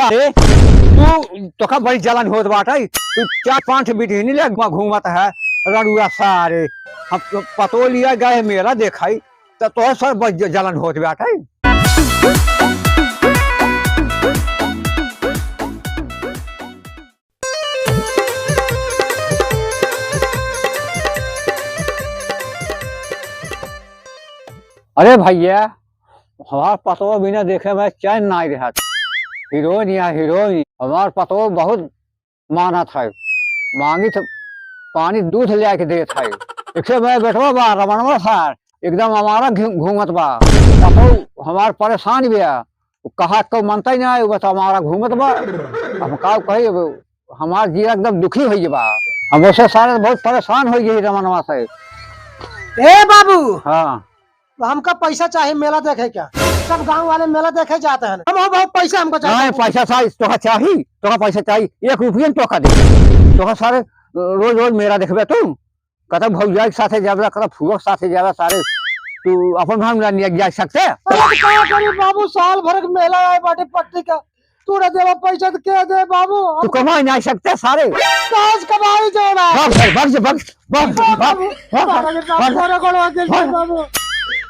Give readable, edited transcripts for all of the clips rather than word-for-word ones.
अरे तू तो का बड़ी जलन होत बाटे। तू 4-5 बिटहनी ले घूमत है रड़ुआ सारे। हम तो पतो लिया गए मेला देखाई तो सर बड़ी जलन होत बाटे। अरे भैया हमार पतो बिना देखे मैं चैन नहीं रहा। हीरोइन या हीरोइन हमार पतो बहुत मानत है। मांगी तो पानी दूध ले के देत है। एक से मैं बैठवा बा रमणवा सार एकदम हमारा घूमत बा। पतो हमार परेशान बिया कहा को मनता ही नहीं बस हमारा घूमत बा। अब का कही हमार जीरा एकदम दुखी हो बा। हम उससे सारे बहुत परेशान हो गई रमणवा से। ए बाबू हाँ हमका पैसा चाहिए मेला देखे क्या। सब गांव वाले मेला देखे जाते हैं। हम बहुत पैसा हमको चाहिए। नहीं पैसा चाहिए तो पैसा चाहिए 1 रुपया टोका दे तो सारे रोज रोज मेरा देखबे तू कत भौजा के साथे जाबला कत फुआ के साथे जाबला सारे तू अपन भाम ला जा सकते। अरे क्या करी बाबू साल भर के मेला आए बाटे पट्टी का तू रे देवा पैसा तो के दे बाबू। तू कमा नहीं सकते सारे काज कमाई जोड़ा बाबू।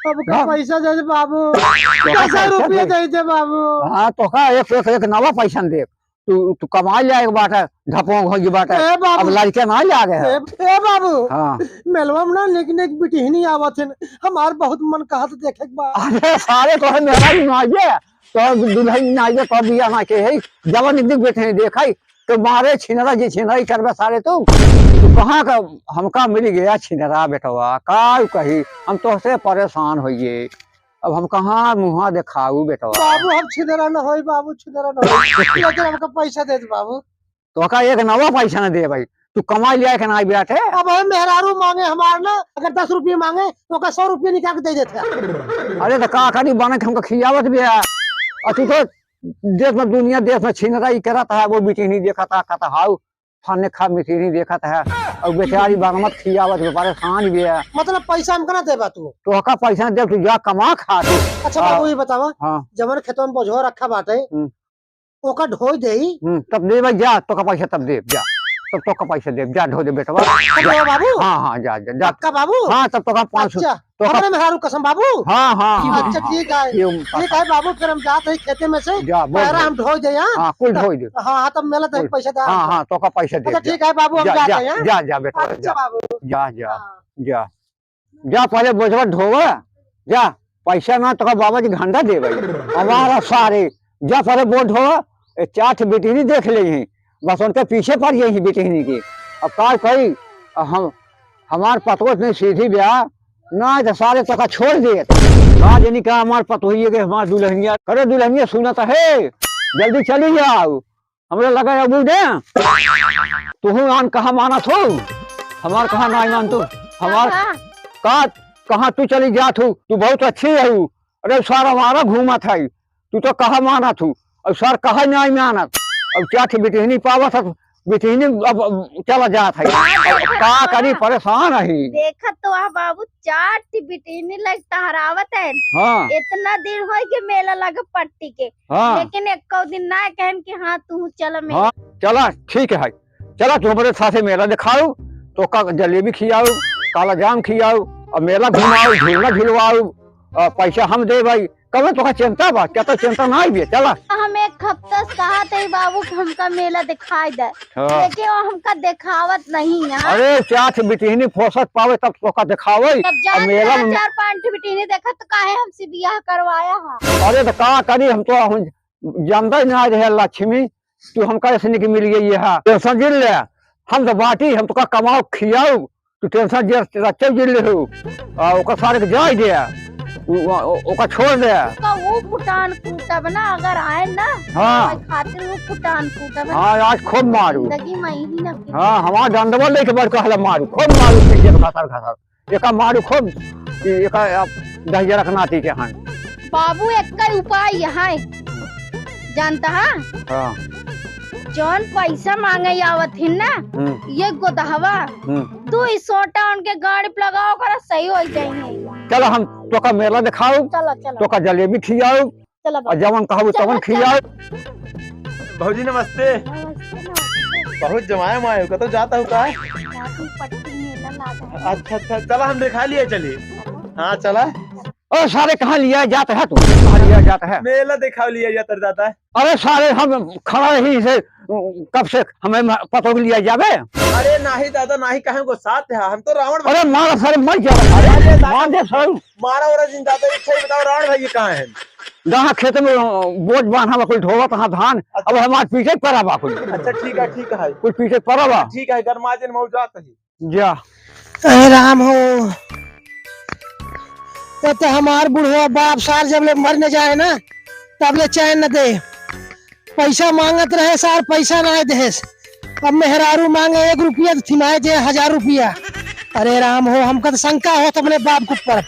अब का पैसा दे दे बाबू 10 रुपया दे दे बाबू। हाँ तो का एक नवा पैसा दे तू कमा ले एक बाटा धपो हो गई बाटा। अब लड़के ना ले आ गए ए बाबू। हाँ मेलवा में ना लेकिन एक बिटिहनी आवत है हमार बहुत मन कहा तो देखे के बा। अरे सारे तो मेरा भी नाइए तो दुल्हन नाइए तो बिया ना के है जवन एक दिन बैठे देखा तो मारे छिनरा जी छिनराई करबे सारे तू कहाँ का हमका मिल गया छिनरा बेटवा का कही हम तो से परेशान होइए। अब हम कहाँ मुँह दिखाऊ बेटवा। बाबू हम छिनरा न होई बाबू छिनरा न होई लेकिन हमका पैसा दे दे बाबू। तो का एक नवा पैसा न दे भाई तू कमा लिया के ना बैठे। अब हम मेहरारू मांगे हमार ना अगर 10 रुपये मांगे तो का 100 रुपये निकाल के दे देते। अरे तो का करी बने हमको खियावत भी है और तू तो देश में दुनिया देश में छिनरा ही करता है। वो बिटिनी देखा था कहता हाउ खाने खा मिठीनी देखा था और बेचारी बागमत खियावत परेशान भी है। मतलब पैसा हमका ना देबा तू तो का पैसा दे तू जा कमा खा तू। अच्छा बाबू ये बतावा हाँ जमन खेतों में बोझो रखा बाटे ओका ढोई देई तब दे भाई जा तो का पैसा तब दे जा तब तो का पैसा दे जा ढो दे बेटवा बाबू। हाँ हाँ जा जा जा पक्का बाबू। हाँ तब तो का 500 अच्छा तो हमरे मेहरारू कसम बाबू। हाँ हाँ अच्छा ठीक है बाबू फिर हम जाते हैं खेते में से जा पैरा हम ढोई दे। हाँ कुल ढोई दे। हाँ तब मेला तक पैसा दे। हाँ हाँ तो का पैसा दे। अच्छा ठीक है बाबू हम जाते हैं। जा जा बेटा अच्छा बाबू जा जा जा जा पहले बोझवा ढोवा जा पैसा ना तो का बाबा जी घंटा दे भाई हमारा सारे जा पहले बोझ ढोवा 4 बिटिनी देख ले बस उनके पीछे पड़ गई बिटिनी की। अब का कही हम हमार पतों ने सीधी ब्याह ना तो सारे तो का छोड़ दिए आज नहीं कहा हमार पतोहिए के हमार दुल्हनिया अरे दुल्हनिया सुना तो है जल्दी चली जाओ हमरे लगा अबू दे तू आन कहा माना थो हमार कहा ना मान तू हमार कहा तू चली जा तू बहुत अच्छी है। अरे सर हमारा घूमा था तू तो कहा माना थू अब सर कहा नहीं माना अब क्या थी बिटहनी पावा था बिटहनी अब चला जात है का करी परेशान है। देखत तो बाबू 4 बिटिनी लग तहरावत है। हाँ इतना दिन हो के मेला लगा पट्टी के। हाँ लेकिन एक दिन ना कहन कि हाँ तू चल मेला। हाँ चला ठीक है चला तू हमारे साथे मेला दिखाओ तो का जलेबी खियाओ काला जाम खियाओ और मेला घुमाओ झूलना झुलवाओ पैसा हम दे भाई कब तो का चिंता बा क्या तो चिंता ना ही चला। हम एक हफ्ता कहा थे बाबू हमका मेला दिखाई दे लेकिन हमका दिखावत नहीं है। अरे 4 बिटिनी फुर्सत पावे तब तो का दिखावे मेला 4-5 बिटिनी देखा तो काहे हमसे बियाह करवाया है। अरे तो का करी हम तो जानता ही ना रहे लक्ष्मी तू हमका ऐसे नहीं मिल गई है टेंशन जिल ले हम तो बाटी हम तो का कमाओ खियाओ तू टेंशन रचे जिल ले हो सारे जाए दे ओका छोड़ दे वो फुटान कूटब ना अगर आए ना हाँ खातिर वो फुटान कूटब। हाँ आज खूब मारू जिंदगी में ही ना हाँ हमारा डंडवा लेके बढ़ कहला मारू खूब मारू घासल घासल एक मारू खूब एक दहिया रखना थी के हां बाबू एक उपाय यहाँ जानता है हाँ जौन पैसा मांगे आवत है ना ये गोदहवा 2 सोटा उनके गाड़ी पे लगाओ कर सही हो जाएंगे। चलो हम तो का मेला दिखाओ चलो चलो तो का जलेबी खियाओ चलो और जवन कहबो तवन खियाओ। भाजी नमस्ते। बहुत जमाया माए कतो जाता हूँ का? अच्छा अच्छा चला हम दिखा लिए चलिए। हाँ चला। ओ सारे कहाँ लिया जाता है तू? कहाँ लिया जाता है? मेला दिखा लिया जाता है। अरे सारे हम खड़ा ही से कब से हमें पतो लिया जावे? अरे नाही दादा नाही कहे को साथ है हम तो रावण। अरे मारा सारे मर जा। अरे मार दे सारे। मारा और दिन दादा अच्छा ही बताओ रावण भाई कहाँ है? जहाँ खेत में बोझ बांधा कुल ढोवा तहाँ धान अब हमारे पीछे पड़ा बा कुल। अच्छा ठीक है कुछ पीछे पड़ा बा। ठीक है गरमाजन मौजात है जा। अरे राम हो तो हमार बुढ़वा बाप सार जब ले मर न जाए ना तब ले चैन न दे। पैसा मांगत रहे सार पैसा ना दे। अब मेहरारू मांगे 1 रुपया तो थिमाए दे 1000 रुपया। अरे राम हो हमका तो शंका हो अपने बाप के ऊपर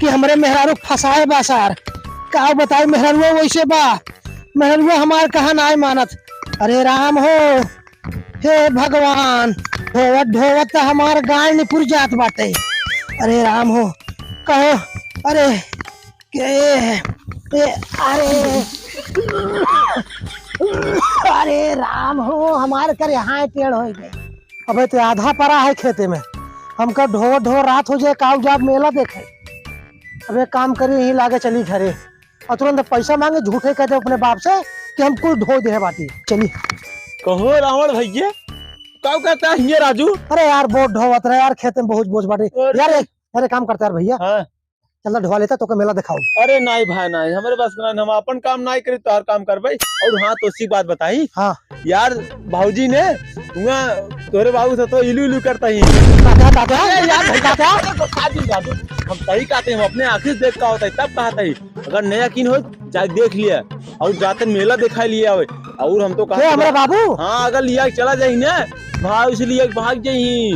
कि हमरे मेहरारू फंसाए बा सार। का बताए मेहरुआ वैसे बा मेहरुआ हमार कहा ना मानत। अरे राम हो हे भगवान ढोवत ढोवत हमार गाय निपुर जात बाटे। अरे राम हो कहो अरे अरे राम हो हमारे कर यहाँ टेढ़ हो गए। अबे तो आधा परा है खेते में हमका ढो ढो रात हो जाए काऊ जाब मेला देखे। अबे काम करी यही लागे चली घरे और तुरंत पैसा मांगे झूठे कहते अपने बाप से कि हम कुछ ढो दे बाटी चली। कहो रावण भैया क्या कहता है ये राजू? अरे यार बहुत ढोवत रहे यार खेते में बहुत बोझ बाटी यार। अरे काम करता यार भैया हाँ। चल ढोवा लेता तो मेला दिखाओ। अरे नहीं भाई नहीं हमारे पास नहीं हम अपन काम नहीं करे तो हर काम कर भाई। और हाँ तो सी बात बताई हाँ यार भाऊजी ने तोरे बाबू से तो इलू इलू करता ही यार हम सही कहते हैं हम अपने आंखें से देख का होता है तब कहता है अगर नया यकीन हो जाए देख लिया और जाते मेला दिखा लिया और हम तो हमारे बाबू हाँ अगर लिया चला जाये ना भाव इसलिए भाग जाये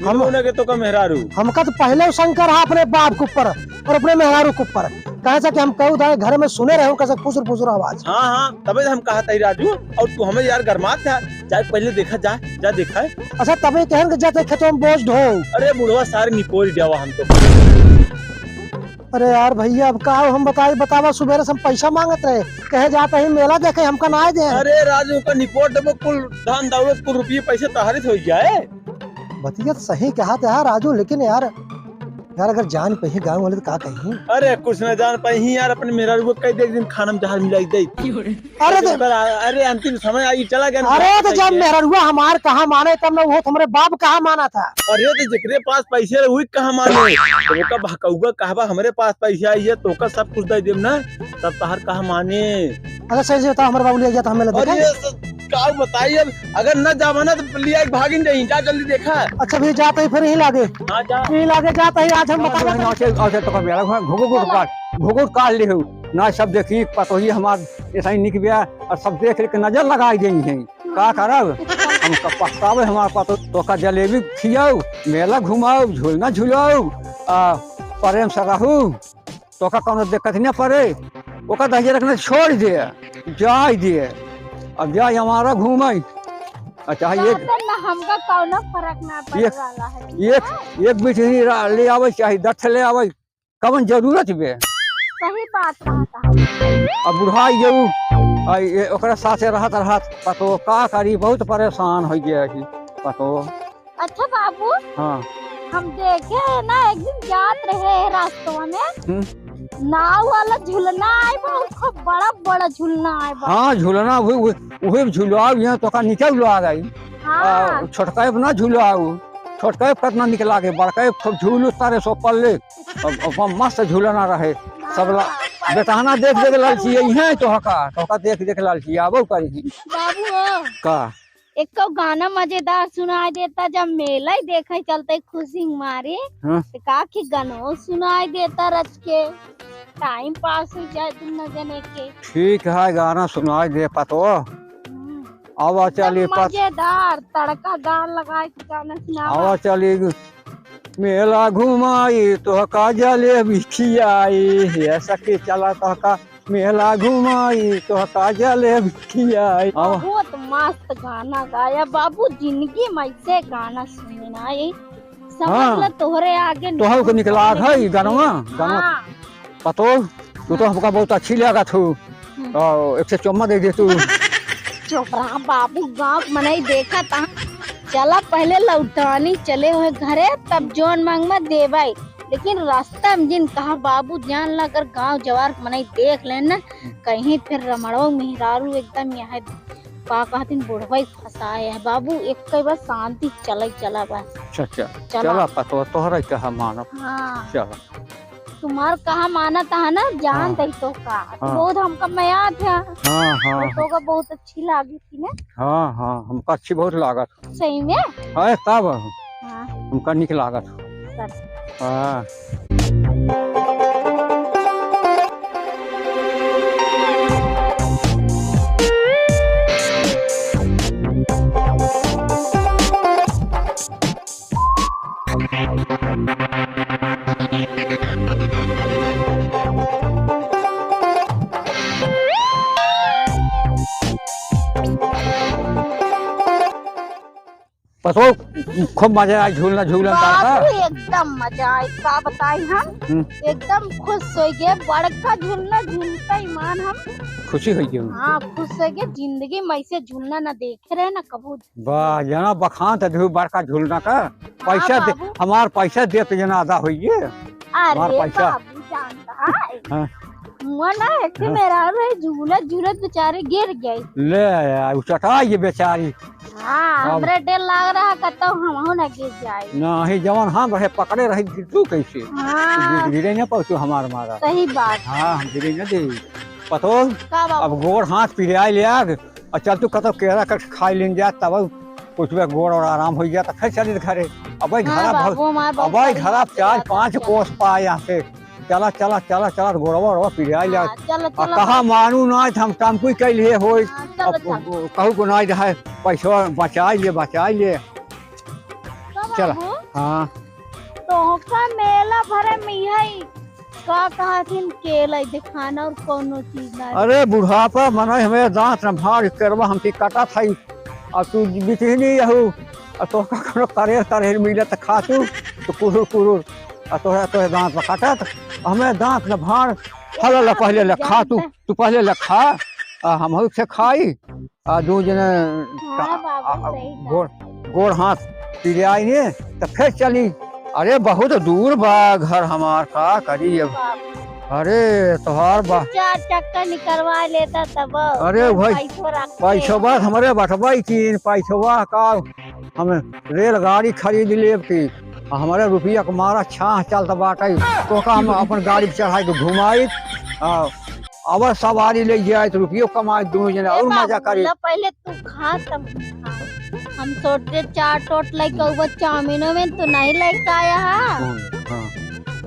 हम के तो मेहरारू हमका तो पहले शंकर है अपने बाप के ऊपर और अपने मेहरारू के ऊपर कहे कि हम कहू था घर में सुने रहे कैसे फुसुर फुसुर आवाज। हाँ हाँ तभी हम कहा था राजू और तू हमें यार गरमात था जाए पहले देखा जा देखा है। अच्छा तभी कहन जाते खेतों में बोझ ढो। अरे बुढ़वा सारे निकोल जावा हम तो। अरे यार भैया अब का हम बतावा सुबह से हम पैसा मांगत रहे कहे जाते ही मेला देखे हमका ना दे। अरे राजू का निपोट देबो कुल धन दौलत कुल रुपये पैसे तहारित हो जाए। बतिया सही कहा था यार राजू लेकिन यार अगर जान पे गाँव वाले तो का कहीं। अरे कुछ न जान पाई यार अपने मेरा रुपये कई देख दिन खाना में जहाज मिलाई दे। अरे अंतिम समय आई चला गया। अरे तो जब मेरा रुआ हमार कहाँ माने तब ना वो तुम्हारे बाप कहाँ माना था। अरे तो जिकरे पास पैसे वही कहाँ माने तो का भकौगा कहवा हमारे पास पैसे आई है तो का सब कुछ दे देम ना तब तहार कहाँ माने। अगर सही से बताओ हमारे बाबू ले जाता हमें क्या बताइए अब अगर न जावा ना तो लिया भागिन जाही जा जल्दी देखा। अच्छा भी जाते ही फिर यही लागे। हाँ जा यही लागे जाता ही आज हम बता घुघुट काट ले ना सब देखी पतोही हमार ऐसा ही निक गया और सब देख के नजर लगाई गई है का करब हम पछतावे हमारे पास तो का जलेबी खियाओ मेला घुमाओ झूलना झुलाओ प्रेम से रहू तो का कौन दिक्कत न पड़े ओका दहिया रखना छोड़ दे जाए दे अब जाए हमारा घूमे। अच्छा हमका कौनो फर्क ना पड़ रहा है। एक बिठनी ले आवे चाहे 10 ले आवे कवन जरूरत बे। सही बात कहता अब बुढ़ाई गऊ ओकरा साथे रहत पतो का करी बहुत परेशान हो गया कि पतो। अच्छा बाबू हाँ हम देखे है ना एक दिन जात रहे रास्तों में नाव वाला झूलना आए बहुत बड़ा झूलना आए। हाँ झूलना वही झूलाओ यहाँ तो का नीचे झूला गई। हाँ। छोटका ना झूलाओ छोटका कितना निकला के बड़का झूलू तारे सो पल्ले मस्त झूलना रहे सब बेटाना देख लालची है तो हका देख लालची आबो करी बाबू का एक तो गाना मजेदार सुनाई देता जब मेला ही देखे चलते खुशी मारे का की गानो सुनाई देता रच के टाइम पास हो जाए तुम न जने के। ठीक है गाना सुनाई दे पतो आवा चली मजेदार तड़का गान लगाए के गाना सुना आवा चली मेला घुमाई तो का जलेबी खियाई ऐसा के चला तो का मेला घुमाई तो का जलेबी खियाई। बहुत मस्त गाना गाया बाबू जिंदगी में ऐसे गाना सुनना है समझ तोहरे आगे तो को निकला है गाना पतो तू तो हमका बहुत अच्छी लगा तू 1 से चौमा दे दे तू चुप रहा बाबू, गाँव मनाई देखा था। चला पहले लौटानी चले हुए घरे, तब जोन मांग में देवाई। लेकिन रास्ता में जिन कहा बाबू जान ला, अगर गाँव जवार मनाई देख लेना कहीं फिर रमड़ो मेहरारू एकदम यहाँ का कहतीन बुढ़वाई फंसाए है बाबू। एक कई बार शांति चला बस। अच्छा चला पतो तोहरा कहा मानब। हाँ चला तुम्हार कहा माना था ना, जान तई तो का रोज हमका मया था। हाँ तो का बहुत अच्छी लगी थी ना। हाँ हमका अच्छी बहुत लागत सही में। है तब हाँ हमका निक लागत। हाँ पतो खूब मजा आया झूलना बाबू एकदम मजा आया, का बताई हम एकदम खुश हो गए। बड़का झूलना झूलता ईमान हम खुशी हुई क्यों? हाँ खुश हो गए, जिंदगी में ऐसे झूलना न देखे रहे न कबू। वाह जना बखान तो बड़का झूलना का पैसा दे, बाबू। हमार पैसा दे तो जना आधा हुई हमार अरे पैसा। बाबू जानता है हाँ। मुआ ना एक मेरा रहे झूलत बेचारे गिर गए। ले चटा ये बेचारी। हाँ अब- हमरे डर लग रहा कतो हम न गिर जाए। नहीं जवन हम रहे पकड़े रही तू कैसे हाँ गिरे न पहुँचो हमार मारा। सही बात। हाँ हम गिरे न दे पतो। का बाबू अब गोड़ हाथ पिराई ले आग और चल तू कतो केरा कर खाई लेन जा, तब कुछ भी गोड़ और आराम हो गया तो फिर चली घरे। अब हाँ घरा बाबू हमारे बहुत अब घरा बढ़िया 4-5 कोस पा यहाँ से। चला गोड़वा पिराई ले। हाँ, चलो चलो कहा मानू ना हम काम कोई कैलिए हो हाँ, चलो चलो कहू को नहीं रहे पैसा बचाई ले। तो चला। बाबू, हाँ तो का मेला भरे में यही का कहथिन केला दिखाना और कोनो चीज ना। अरे बुढ़ापा मना हमें दांत न भार करवा हम काटा था। अब तू बितनी यहू तो करे मिले तो खा तू तो कुरुर तोहे दांत में काटा हमें दांत न भार फल पहले ले खा तू पहले ले खा हम से खाई दो जने हाँ बाबू सही कहा। गोड़ हाथ पिराई ने तो फिर चली। अरे बहुत दूर बा घर हमार का करी अब। बाबू, अरे तोहार बा 4 चक्कर निकलवा लेता तब। अरे भाई, पैसा बात हमारे बटवा की पैसा का हम रेलगाड़ी खरीद ले की हमारे रुपया के मारा छाह चलता बाटे तो का हम अपन गाड़ी पे चढ़ाई के घुमाई अब सवारी ले जाए तो रुपये कमाए दोनों जने और मजा करी। पहले तू खा तब खा। हम सोचे 4 टोट लेके चाउमीनों में तो नहीं लेके आया है।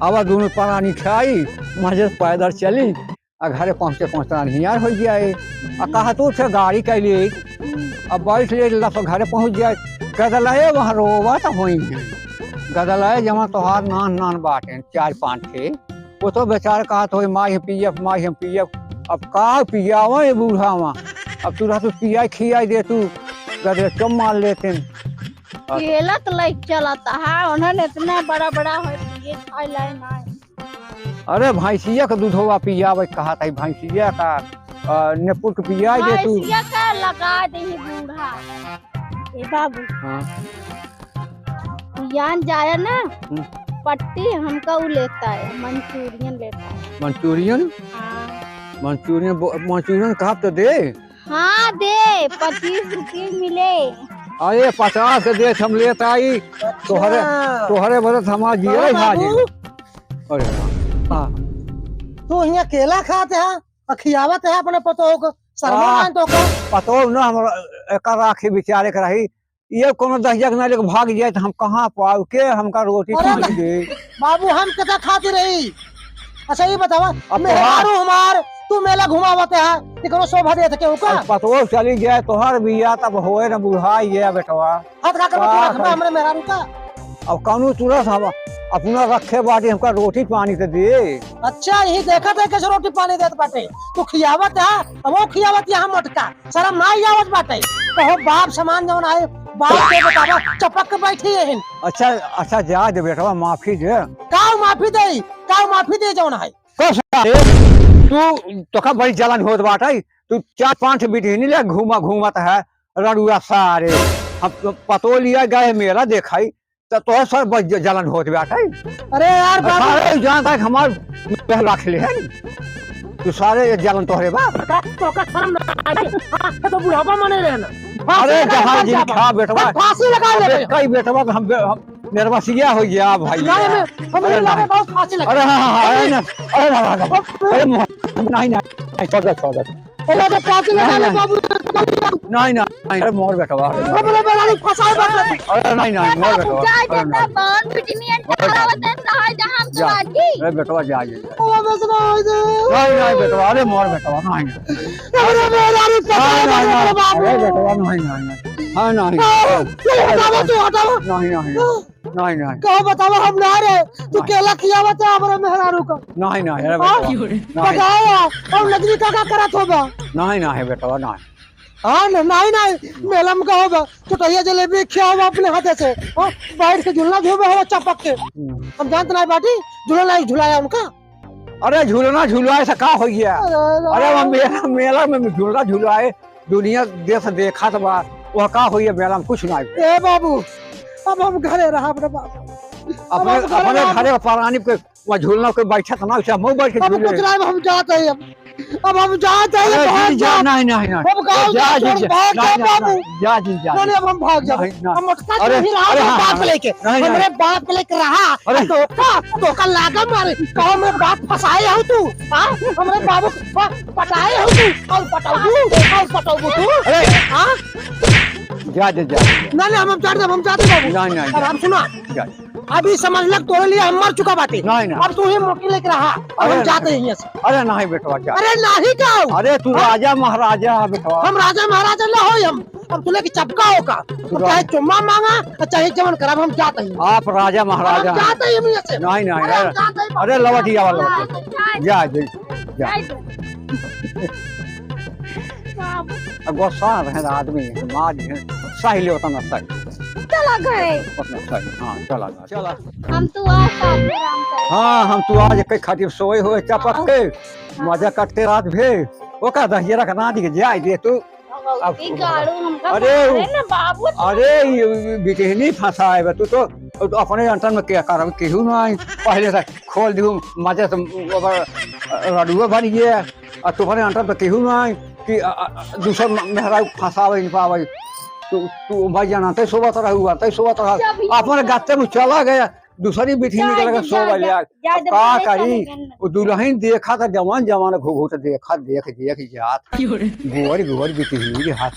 अब दोनों प्राणी खाई मजे से पैदल चली घरे पहुँचते हियार हो जाए। कहा तो थे गाड़ी के लिए अब बैठ ले तो घरे पहुँच जाए। गदलाए वहाँ रोवा तो हो गदलाए जमा तोहार नान बाटे 4-5 थे वो तो बेचारे कहा तो माँ पीएफ अब का पियावा बूढ़ा वहाँ अब तू तो पिया खिया दे तू गदले कम मान लेते। केला तो लाइक चलाता है उन्होंने इतना बड़ा हो ये खाई लाए ना। अरे भैंसिया का दूधवा पियावे कहा था भैंसिया का नेपुर के पिया दे तू। भैंसिया का लगा दे बूढ़ा ए बाबू। हाँ। यान जाया ना पट्टी हमका वो लेता है मंचूरियन लेता है। मंचूरियन हाँ मंचूरियन कहा तो दे। हाँ दे 25 रुपये मिले। अरे 50 दे हम लेता आई तोहरे बदत हमारा जिया भाजी। अरे हाँ तू यहाँ केला खाते है और खियावत है अपने पतोह को शर्मा तो का पतो न हमरा एक राखी बेचारे के रही ये कोनो 10 जग ना लेके भाग जाए तो हम कहाँ पाओ के हमका रोटी पानी दे। बाबू हम कितना खाती रही। अच्छा ये बतावा अब मेहरारू हमार तू मेला घुमावते है इकरो शोभा देत के उका पतो चली जाए तोहर बिया तब होए न बुढ़ाई गया बेटवा। हाथ का कर रखबा हमरे मेहरारू का। अब कानू तुरंत हम अपना रखे बाटी हमका रोटी पानी तो दे। अच्छा यही देखा था कैसे रोटी पानी देत बाटे तू खियावत है अब वो खियावत यहाँ मटका शर्म ना आवत बाटे कहो बाप समान जवन आए बाप के बतावा चपक के बैठी है। अच्छा जा दे बेटवा माफी दे। काऊ माफी दे जवन है कस तू तोका बड़ी जलन होत बाटे। तू 4-5 बिटहनी ले घूमत है रड़ुआ सारे। हम तो पतो लिया गए मेला देखाई तो सर बड़ी जलन होत बाटे। अरे यार बाबू सारे जहाँ तक हमार रख ले है तू सारे जलन तोहरे बा। तो का शर्म ना आई तो बुढ़ापा माने रहना। अरे जहाँ जी खा बेटवा फांसी लगा ले कई बेटवा हम निर्वसिया हो गया भाई। नहीं मैं हम लगे बहुत फांसी लगा। अरे हाँ अरे ना अरे नहीं छोड़ अरे तो फांसी लगा ले बाबू। नहीं अरे मोर बेटवा हमरे बेलाली फसाए बात। अरे नहीं मोर बेटवा जाए देता बान बिटनी अंटारा होते ना जहां हम लागी। अरे बेटवा जा जा ओ बस ना दे। नहीं बेटवा अरे मोर बेटवा नहीं हमरे बेलाली फसाए बाबू। अरे बेटवा नहीं हाँ नहीं हटाओ तू हटाओ। नहीं कहो बताओ हम ना रे तू केला खिया बता हमरे मेहरारू का। नहीं अरे बेटवा बताया और लगनी का करत होगा। नहीं बेटवा नहीं। हाँ नहीं मेला में कहोगा तो कहिए जलेबी खियाओ अपने हाथे से। बैठ के झूलना झूमे हो चपक के। हम जानते नहीं बाटी झूलना नहीं झुलाया उनका। अरे झूलना ऐसा का हो गया। अरे मेला में झूलना झुलाए दुनिया देश देखा तो बा वह का हो गया मेला में कुछ नहीं। ए बाबू अब हम घरे रहा अपने बाबू अपने घरे प्राणी के वहाँ झूलना के बैठा था ना उसे मुँह बैठ के अब झूले। कुछ नहीं हम जाते हैं अब हम जाते हैं अरे जा नहीं अब गाँव जा से जी भाग जाओ बाबू। जा नहीं अब हम भाग जाओ। नहीं, नहीं। हम मोटरसाइकिल अरे, भी रहा अरे, हम हाँ, बाप हाँ, लेके नहीं, नहीं। हमरे बाप लेके रहा। अरे। धोखा लागा मारे कहो मैं बाप फसाए हो तू। हाँ हमरे बाबू पटाए हो तू और पटाऊ तू। अरे हाँ जा नहीं हम जाते बाबू। नहीं अब हम सुना जा अभी समझ लग तोड़े लिए हम मर चुका बाटे। नहीं। अब तू ही मोटी लेके रहा अब अरे, हम जाते हैं यहाँ से। अरे नहीं बेटवा जा। अरे नहीं का अरे तू राजा महाराजा है बेटवा। हम राजा महाराजा न हो हम तुले की चपका होगा तो चाहे चुम्मा मांगा चाहे जमन कर। अब हम जाते हैं आप राजा महाराजा हम जाते हैं यहाँ से। नहीं अरे हम जाते हैं। अरे लवटिया वाला जा जा गुस्सा रहे आदमी माज सही ले उतना सही चला घरे उतना सही। हाँ चला हम तो आज साथ में आराम करे। हाँ हम तू आज कई खातिर सोए हुए चपक के मजा करते रात भे ओका दहिया रख ना दी जाए दे तू। ई गाड़ू हमका अरे, मारे ना बाबू। अरे बिटहनी फंसाए बे तू तो अपने अंतर में क्या कर केहू नहीं पहले से खोल दू मजे से रडुआ बन गया और तुम्हारे अंतर में केहू नहीं कि दूसर मेहरा फंसावे नहीं पावे। तू भाई जानते सोबत रहुआ अपने गाते में चला गया दूसरी बिठी निकल के सो बजे का करी वो दुल्हन देखा था जवान घुघुट देखा देख जात गोर बिटी हाथ